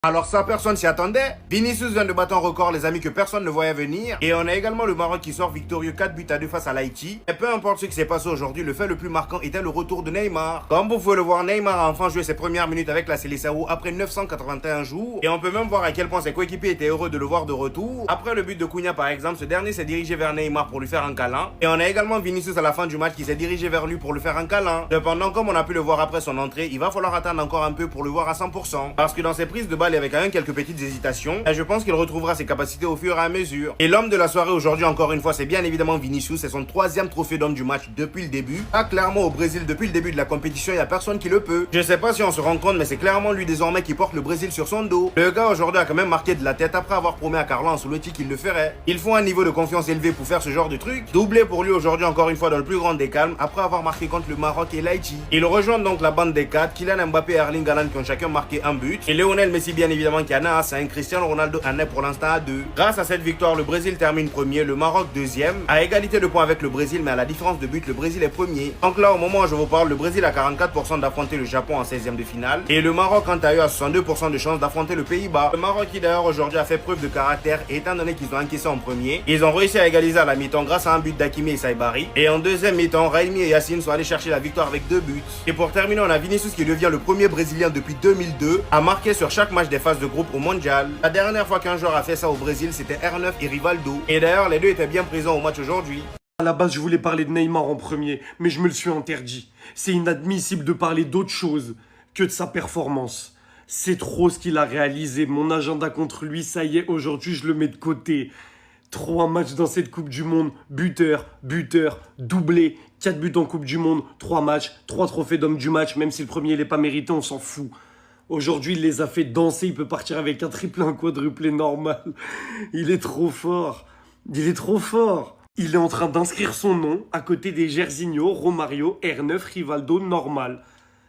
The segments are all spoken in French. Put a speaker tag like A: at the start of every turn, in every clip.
A: Alors ça, personne s'y attendait. Vinicius vient de battre un record, les amis, que personne ne voyait venir. Et on a également le Maroc qui sort victorieux 4-2 face à l'Haïti. Et peu importe ce qui s'est passé aujourd'hui, le fait le plus marquant était le retour de Neymar. Comme vous pouvez le voir, Neymar a enfin joué ses premières minutes avec la Seleção après 981 jours. Et on peut même voir à quel point ses coéquipiers étaient heureux de le voir de retour. Après le but de Cunha par exemple, ce dernier s'est dirigé vers Neymar pour lui faire un câlin. Et on a également Vinicius à la fin du match qui s'est dirigé vers lui pour lui faire un câlin. Cependant, comme on a pu le voir après son entrée, il va falloir attendre encore un peu pour le voir à 100%. Parce que dans ses prises de balle, il y avait quand même quelques petites hésitations, et je pense qu'il retrouvera ses capacités au fur et à mesure. Et l'homme de la soirée aujourd'hui, encore une fois, c'est bien évidemment Vinicius. C'est son 3e trophée d'homme du match depuis le début. Ah, clairement au Brésil, depuis le début de la compétition, il n'y a personne qui le peut. Je sais pas si on se rend compte, mais c'est clairement lui désormais qui porte le Brésil sur son dos. Le gars aujourd'hui a quand même marqué de la tête après avoir promis à Carlo Ancelotti qu'il le ferait. Il faut un niveau de confiance élevé pour faire ce genre de truc. Doublé pour lui aujourd'hui encore une fois dans le plus grand des calmes, après avoir marqué contre le Maroc et l'Haïti. Il rejoint donc la bande des 4, Kylian Mbappé et Erling Haaland qui ont chacun marqué un but. Et Lionel Messi bien évidemment qui en a à 5, Cristiano Ronaldo en est pour l'instant à 2. Grâce à cette victoire, le Brésil termine premier, le Maroc deuxième, à égalité de points avec le Brésil, mais à la différence de but, le Brésil est premier. Donc là, au moment où je vous parle, le Brésil a 44% d'affronter le Japon en 16e de finale, et le Maroc, quant à eux, a 62% de chance d'affronter le Pays-Bas. Le Maroc qui d'ailleurs aujourd'hui a fait preuve de caractère, et étant donné qu'ils ont encaissé en premier, ils ont réussi à égaliser à la mi-temps grâce à un but d'Hakimi et Saibari, et en deuxième mi-temps, Raimi et Yacine sont allés chercher la victoire avec 2 buts. Et pour terminer, on a Vinicius qui devient le premier Brésilien depuis 2002 à marquer sur chaque match des phases de groupe au Mondial. La dernière fois qu'un joueur a fait ça au Brésil, c'était R9 et Rivaldo. Et d'ailleurs, les deux étaient bien présents au match aujourd'hui.
B: À la base, je voulais parler de Neymar en premier, mais je me le suis interdit. C'est inadmissible de parler d'autre chose que de sa performance. C'est trop ce qu'il a réalisé. Mon agenda contre lui, ça y est, aujourd'hui, je le mets de côté. 3 matchs dans cette Coupe du Monde, buteur, doublé, 4 buts en Coupe du Monde, 3 matchs, 3 trophées d'homme du match, même si le premier, il n'est pas mérité, on s'en fout. Aujourd'hui, il les a fait danser, il peut partir avec un triplé, un quadruplé normal. Il est trop fort. Il est trop fort. Il est en train d'inscrire son nom à côté des Jairzinho, Romario, R9, Rivaldo, normal.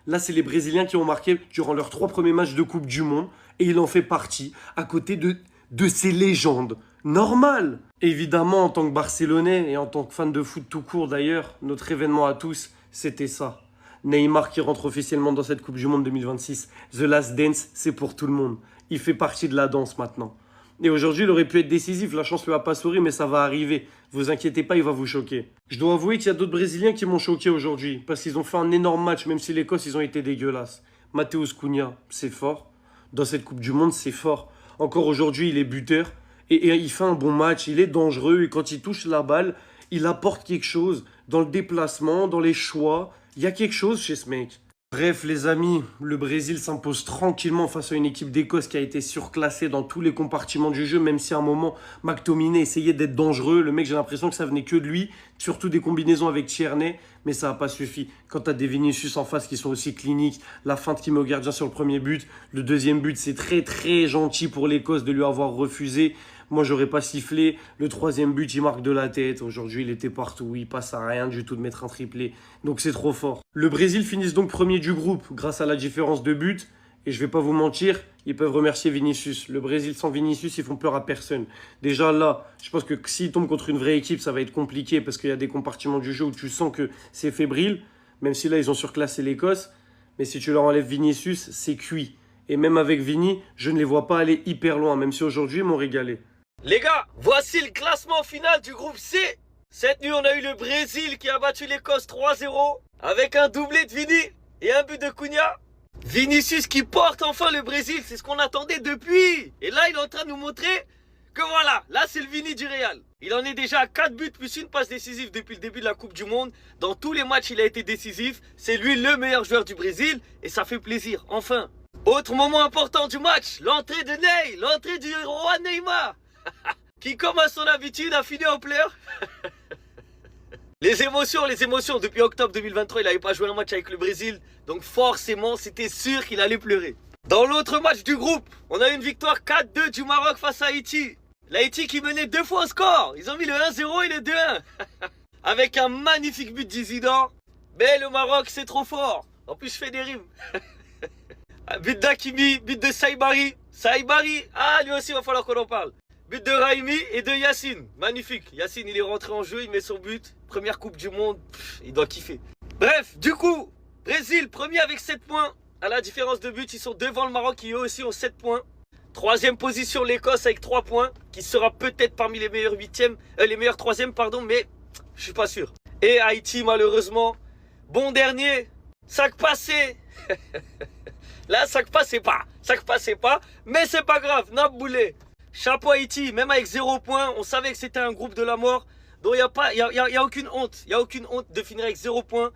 B: Là, c'est les Brésiliens qui ont marqué durant leurs 3 premiers matchs de Coupe du Monde. Et il en fait partie, à côté de ces légendes. Normal. Évidemment, en tant que Barcelonais et en tant que fan de foot tout court d'ailleurs, notre événement à tous, c'était ça. Neymar qui rentre officiellement dans cette Coupe du Monde 2026. The Last Dance, c'est pour tout le monde. Il fait partie de la danse maintenant. Et aujourd'hui, il aurait pu être décisif. La chance lui a pas souri, mais ça va arriver. Vous inquiétez pas, il va vous choquer. Je dois avouer qu'il y a d'autres Brésiliens qui m'ont choqué aujourd'hui. Parce qu'ils ont fait un énorme match, même si l'Écosse, ils ont été dégueulasses. Matheus Cunha, c'est fort. Dans cette Coupe du Monde, c'est fort. Encore aujourd'hui, il est buteur. Et il fait un bon match. Il est dangereux. Et quand il touche la balle, il apporte quelque chose. Dans le déplacement, dans les choix. Il y a quelque chose chez ce mec. Bref, les amis, le Brésil s'impose tranquillement face à une équipe d'Écosse qui a été surclassée dans tous les compartiments du jeu, même si à un moment, McTominay essayait d'être dangereux. Le mec, j'ai l'impression que ça venait que de lui, surtout des combinaisons avec Tierney, mais ça n'a pas suffi. Quand tu as des Vinicius en face qui sont aussi cliniques, la feinte qui met au gardien sur le premier but, le deuxième but, c'est très très gentil pour l'Écosse de lui avoir refusé. Moi, j'aurais pas sifflé. Le 3e but, il marque de la tête. Aujourd'hui, il était partout. Il passe à rien du tout de mettre un triplé. Donc, c'est trop fort. Le Brésil finit donc premier du groupe grâce à la différence de but. Et je vais pas vous mentir, ils peuvent remercier Vinicius. Le Brésil sans Vinicius, ils font peur à personne. Déjà là, je pense que s'ils tombent contre une vraie équipe, ça va être compliqué parce qu'il y a des compartiments du jeu où tu sens que c'est fébrile. Même si là, ils ont surclassé l'Écosse. Mais si tu leur enlèves Vinicius, c'est cuit. Et même avec Vini, je ne les vois pas aller hyper loin, même si aujourd'hui, ils m'ont régalé.
C: Les gars, voici le classement final du groupe C. Cette nuit, on a eu le Brésil qui a battu l'Écosse 3-0 avec un doublé de Vini et un but de Cunha. Vinicius qui porte enfin le Brésil, c'est ce qu'on attendait depuis. Et là, il est en train de nous montrer que voilà, là c'est le Vini du Real. Il en est déjà à 4 buts plus une passe décisive depuis le début de la Coupe du Monde. Dans tous les matchs, il a été décisif. C'est lui le meilleur joueur du Brésil et ça fait plaisir, enfin. Autre moment important du match, l'entrée de Ney, l'entrée du roi Neymar. Qui, comme à son habitude, a fini en pleurs. Les émotions. Depuis octobre 2023, il n'avait pas joué un match avec le Brésil. Donc forcément, c'était sûr qu'il allait pleurer. Dans l'autre match du groupe, on a eu une victoire 4-2 du Maroc face à Haïti. L'Haïti qui menait 2 fois au score. Ils ont mis le 1-0 et le 2-1. Avec un magnifique but d'Isidore. Mais le Maroc, c'est trop fort. En plus, je fais des rimes. Un but d'Hakimi, but de Saibari. Ah, lui aussi, il va falloir qu'on en parle. But de Raimi et de Yacine. Magnifique. Yacine, il est rentré en jeu, il met son but. Première Coupe du Monde, il doit kiffer. Bref, du coup, Brésil, premier avec 7 points. À la différence de but, ils sont devant le Maroc qui eux aussi ont 7 points. Troisième position, l'Écosse avec 3 points, qui sera peut-être parmi les meilleurs les meilleurs troisièmes, pardon, mais je suis pas sûr. Et Haïti, malheureusement, bon dernier, sac passé. Là, sac passait pas, mais c'est pas grave, Naboulé. Chapeau Haïti, même avec 0 points, on savait que c'était un groupe de la mort, donc il y a aucune honte, de finir avec 0 points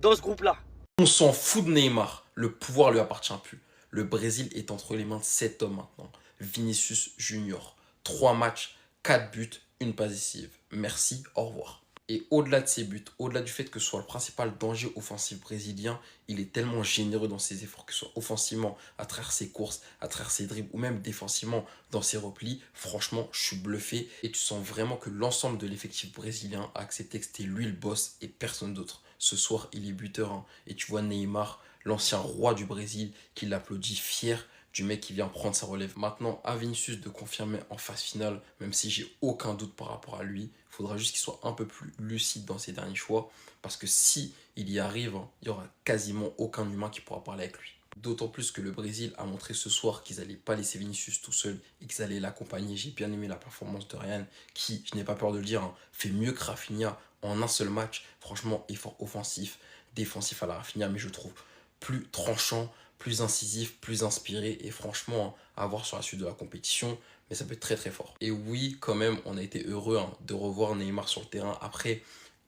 C: dans ce groupe-là.
D: On s'en fout de Neymar, le pouvoir lui appartient plus. Le Brésil est entre les mains de 7 hommes maintenant. Vinicius Junior, 3 matchs, 4 buts, 1 passe décisive. Merci, au revoir. Et au-delà de ses buts, au-delà du fait que ce soit le principal danger offensif brésilien, il est tellement généreux dans ses efforts, que ce soit offensivement, à travers ses courses, à travers ses dribbles, ou même défensivement dans ses replis. Franchement, je suis bluffé et tu sens vraiment que l'ensemble de l'effectif brésilien a accepté que c'était lui le boss et personne d'autre. Ce soir, il est buteur, hein, et tu vois Neymar, l'ancien roi du Brésil, qui l'applaudit fier du mec qui vient prendre sa relève. Maintenant, à Vinicius de confirmer en phase finale, même si j'ai aucun doute par rapport à lui, il faudra juste qu'il soit un peu plus lucide dans ses derniers choix, parce que si il y arrive, il n'y aura quasiment aucun humain qui pourra parler avec lui. D'autant plus que le Brésil a montré ce soir qu'ils n'allaient pas laisser Vinicius tout seul et qu'ils allaient l'accompagner. J'ai bien aimé la performance de Ryan, qui, je n'ai pas peur de le dire, hein, fait mieux que Rafinha en un seul match. Franchement, effort offensif, défensif à la Rafinha, mais je trouve plus tranchant, plus incisif, plus inspiré, et franchement, à voir sur la suite de la compétition, mais ça peut être très très fort. Et oui, quand même, on a été heureux, hein, de revoir Neymar sur le terrain. Après,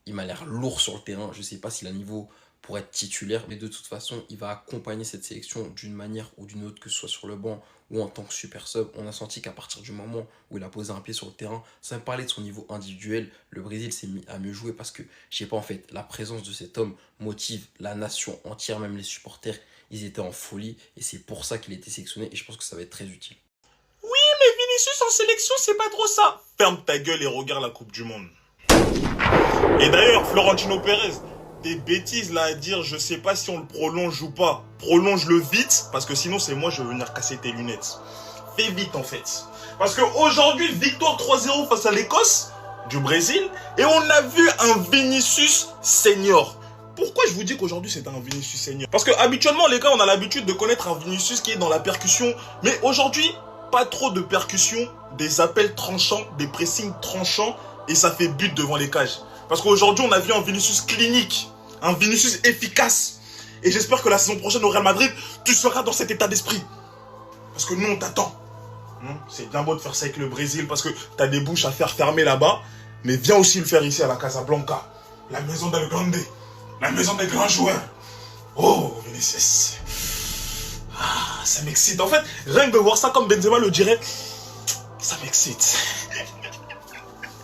D: il m'a l'air lourd sur le terrain, je ne sais pas s'il a le niveau pour être titulaire, mais de toute façon, il va accompagner cette sélection d'une manière ou d'une autre, que ce soit sur le banc ou en tant que super sub. On a senti qu'à partir du moment où il a posé un pied sur le terrain, sans parler de son niveau individuel, le Brésil s'est mis à mieux jouer, parce que, je sais pas, en fait, la présence de cet homme motive la nation entière, même les supporters, ils étaient en folie, et c'est pour ça qu'il a été sélectionné, et je pense que ça va être très utile.
E: Oui, mais Vinicius en sélection, c'est pas trop ça. Ferme ta gueule et regarde la Coupe du Monde. Et d'ailleurs, Florentino Pérez, des bêtises là à dire, je sais pas si on le prolonge ou pas. Prolonge-le vite, parce que sinon c'est moi, je vais venir casser tes lunettes. Fais vite en fait. Parce qu'aujourd'hui, victoire 3-0 face à l'Écosse du Brésil, et on a vu un Vinicius senior. Pourquoi je vous dis qu'aujourd'hui c'est un Vinicius senior? Parce que habituellement les gars, on a l'habitude de connaître un Vinicius qui est dans la percussion, mais aujourd'hui, pas trop de percussion, des appels tranchants, des pressings tranchants, et ça fait but devant les cages. Parce qu'aujourd'hui, on a vu un Vinicius clinique, un Vinicius efficace. Et j'espère que la saison prochaine au Real Madrid, tu seras dans cet état d'esprit. Parce que nous, on t'attend. C'est bien beau de faire ça avec le Brésil, parce que tu as des bouches à faire fermer là-bas. Mais viens aussi le faire ici à la Casablanca. La maison del Grande. La maison des grands joueurs. Oh, Vinicius. Ah, ça m'excite. En fait, rien que de voir ça comme Benzema le dirait, ça m'excite.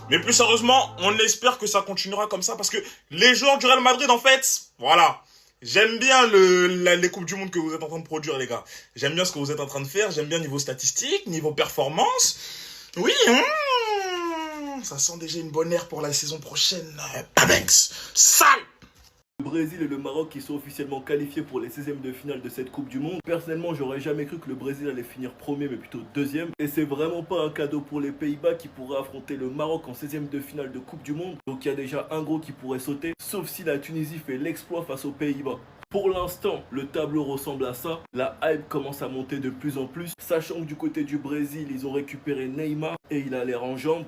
E: Mais plus sérieusement, on espère que ça continuera comme ça, parce que les joueurs du Real Madrid, en fait, voilà. J'aime bien les Coupes du Monde que vous êtes en train de produire, les gars. J'aime bien ce que vous êtes en train de faire. J'aime bien niveau statistique, niveau performance. Oui, ça sent déjà une bonne ère pour la saison prochaine. Pabanks, sale!
F: Le Brésil et le Maroc qui sont officiellement qualifiés pour les 16e de finale de cette Coupe du Monde. Personnellement, j'aurais jamais cru que le Brésil allait finir premier, mais plutôt deuxième. Et c'est vraiment pas un cadeau pour les Pays-Bas qui pourraient affronter le Maroc en 16e de finale de Coupe du Monde. Donc il y a déjà un gros qui pourrait sauter, sauf si la Tunisie fait l'exploit face aux Pays-Bas. Pour l'instant, le tableau ressemble à ça. La hype commence à monter de plus en plus. Sachant que du côté du Brésil, ils ont récupéré Neymar et il a l'air en jambes.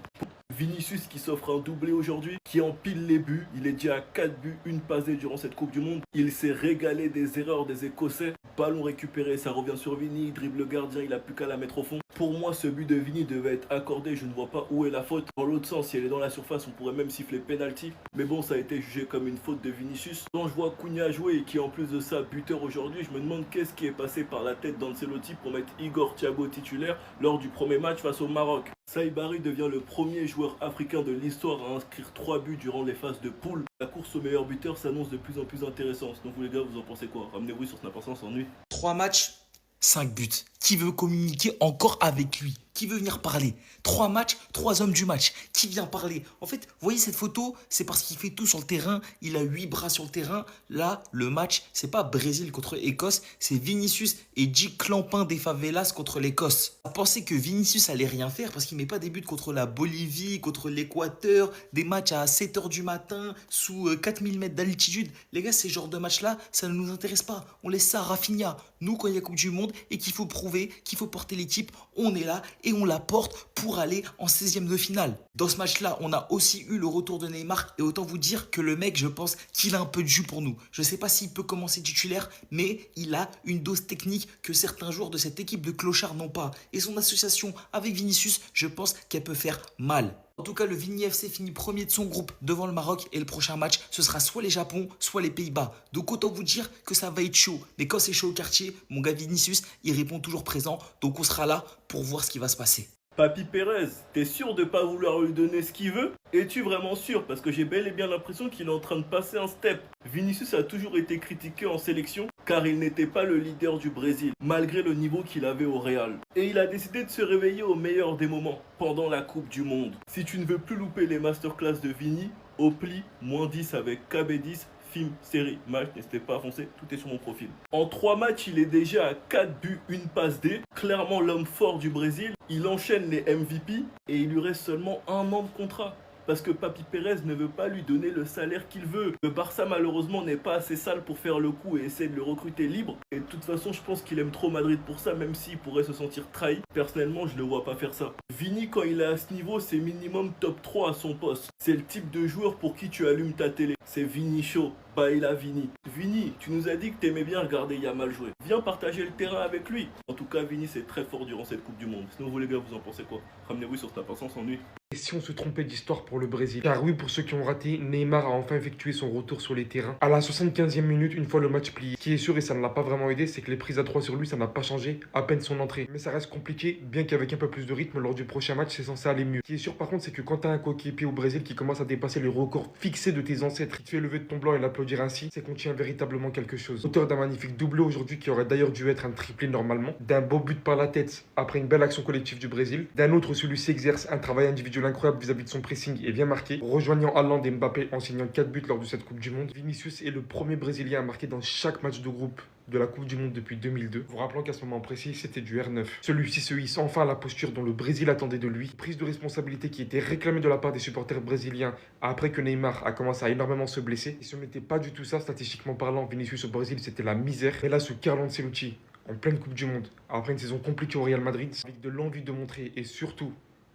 F: Vinicius qui s'offre un doublé aujourd'hui, qui empile les buts. Il est déjà à 4 buts, 1 passée durant cette Coupe du Monde. Il s'est régalé des erreurs des Écossais. Ballon récupéré, ça revient sur Vini, dribble le gardien, il a plus qu'à la mettre au fond. Pour moi, ce but de Vini devait être accordé, je ne vois pas où est la faute. Dans l'autre sens, si elle est dans la surface, on pourrait même siffler penalty. Mais bon, ça a été jugé comme une faute de Vinicius. Quand je vois Cunha jouer et qui en plus de ça buteur aujourd'hui, je me demande qu'est-ce qui est passé par la tête d'Ancelotti pour mettre Igor Thiago titulaire lors du premier match face au Maroc. Saïbari devient le premier joueur africain de l'histoire à inscrire 3 buts durant les phases de poule. La course au meilleur buteur s'annonce de plus en plus intéressante. Donc vous les gars, vous en pensez quoi? Ramenez-vous sur Snap, on s'ennuie.
G: 3 matchs, 5 buts. Qui veut communiquer encore avec lui? Qui veut venir parler? 3 matchs, 3 hommes du match. Qui vient parler? En fait, vous voyez cette photo? C'est parce qu'il fait tout sur le terrain. Il a 8 bras sur le terrain. Là, le match, c'est pas Brésil contre Écosse, c'est Vinicius et G. Clampin des Favelas contre l'Écosse. On pensait que Vinicius allait rien faire parce qu'il met pas des buts contre la Bolivie, contre l'Équateur, des matchs à 7h du matin, sous 4000 mètres d'altitude. Les gars, ces genres de matchs-là, ça ne nous intéresse pas. On laisse ça à Rafinha. Nous, quand il y a Coupe du Monde et qu'il faut prouver, qu'il faut porter l'équipe, on est là et on la porte pour aller en 16e de finale. Dans ce match-là, on a aussi eu le retour de Neymar et autant vous dire que le mec, je pense qu'il a un peu de jus pour nous. Je ne sais pas s'il peut commencer titulaire, mais il a une dose technique que certains joueurs de cette équipe de clochards n'ont pas. Et son association avec Vinicius, je pense qu'elle peut faire mal. En tout cas, le Vini FC finit premier de son groupe devant le Maroc et le prochain match, ce sera soit les Japon, soit les Pays-Bas. Donc autant vous dire que ça va être chaud. Mais quand c'est chaud au quartier, mon gars Vinicius, il répond toujours présent. Donc on sera là pour voir ce qui va se passer.
F: Papi Pérez, t'es sûr de pas vouloir lui donner ce qu'il veut? Es-tu vraiment sûr? Parce que j'ai bel et bien l'impression qu'il est en train de passer un step. Vinicius a toujours été critiqué en sélection car il n'était pas le leader du Brésil, malgré le niveau qu'il avait au Real. Et il a décidé de se réveiller au meilleur des moments, pendant la Coupe du Monde. Si tu ne veux plus louper les masterclass de Vini, au pli, -10 avec KB10, film, série, match, n'hésitez pas à foncer, tout est sur mon profil. En 3 matchs, il est déjà à 4 buts, 1 passe D. Clairement l'homme fort du Brésil. Il enchaîne les MVP et il lui reste seulement 1 an de contrat. Parce que Papi Pérez ne veut pas lui donner le salaire qu'il veut. Le Barça malheureusement n'est pas assez sale pour faire le coup et essaie de le recruter libre. Et de toute façon je pense qu'il aime trop Madrid pour ça, même s'il pourrait se sentir trahi. Personnellement je le vois pas faire ça. Vini quand il est à ce niveau c'est minimum top 3 à son poste. C'est le type de joueur pour qui tu allumes ta télé. C'est Vini Show. Baila Vini. Vini, tu nous as dit que t'aimais bien regarder Yamal jouer. Viens partager le terrain avec lui. En tout cas, Vini c'est très fort durant cette Coupe du Monde. Sinon vous les gars, vous en pensez quoi? Ramenez-vous sur Snap sans s'ennuie.
B: Et si on se trompait d'histoire pour le Brésil? Car oui, pour ceux qui ont raté, Neymar a enfin effectué son retour sur les terrains. À la 75e minute, une fois le match plié. Ce qui est sûr, et ça ne l'a pas vraiment aidé, c'est que les prises à 3 sur lui, ça n'a pas changé à peine son entrée. Mais ça reste compliqué, bien qu'avec un peu plus de rythme, lors du prochain match, c'est censé aller mieux. Ce qui est sûr par contre, c'est que quand t'as un coéquipier au Brésil qui commence à dépasser le record fixé de tes ancêtres, qui te fait lever de ton blanc et l'applaudir ainsi, c'est qu'on tient véritablement quelque chose. Auteur d'un magnifique doublé aujourd'hui qui aurait d'ailleurs dû être un triplé normalement, d'un beau but par la tête après une belle action collective du Brésil, d'un autre celui-ci exerce un travail individuel incroyable vis-à-vis de son pressing et bien marqué, rejoignant Haaland et Mbappé en signant 4 buts lors de cette Coupe du Monde. Vinicius est le premier Brésilien à marquer dans chaque match de groupe de la Coupe du Monde depuis 2002. Vous rappelant qu'à ce moment précis, c'était du R9. Celui-ci se hisse enfin à la posture dont le Brésil attendait de lui. Prise de responsabilité qui était réclamée de la part des supporters brésiliens après que Neymar a commencé à énormément se blesser. Et ce n'était pas du tout ça, statistiquement parlant. Vinicius au Brésil, c'était la misère. Mais là, ce Carlo Ancelotti, en pleine Coupe du Monde, après une saison compliquée au Real Madrid, avec de l'envie de montrer et surtout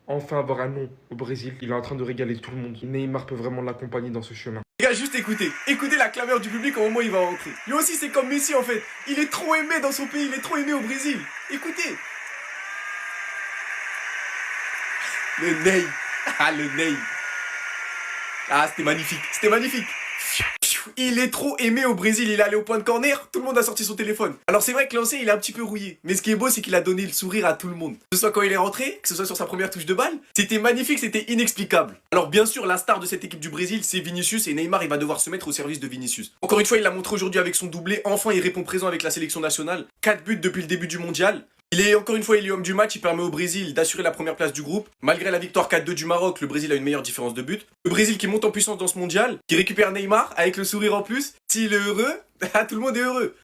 B: enfin avoir un nom au Brésil, il est en train de régaler tout le monde. Neymar peut vraiment l'accompagner dans ce chemin.
H: Les gars, juste écoutez la clameur du public au moment où il va rentrer. Lui aussi c'est comme Messi en fait, il est trop aimé dans son pays, il est trop aimé au Brésil. Écoutez. Le Ney, le Ney. Ah c'était magnifique. Il est trop aimé au Brésil, il est allé au point de corner, tout le monde a sorti son téléphone. Alors c'est vrai que l'ancien il est un petit peu rouillé, mais ce qui est beau c'est qu'il a donné le sourire à tout le monde. Que ce soit quand il est rentré, que ce soit sur sa première touche de balle, c'était magnifique, c'était inexplicable. Alors bien sûr la star de cette équipe du Brésil c'est Vinicius et Neymar il va devoir se mettre au service de Vinicius. Encore une fois il l'a montré aujourd'hui avec son doublé, enfin il répond présent avec la sélection nationale. 4 buts depuis le début du mondial. Il est homme du match, il permet au Brésil d'assurer la première place du groupe. Malgré la victoire 4-2 du Maroc, le Brésil a une meilleure différence de but. Le Brésil qui monte en puissance dans ce mondial, qui récupère Neymar avec le sourire en plus. S'il est heureux, tout le monde est heureux.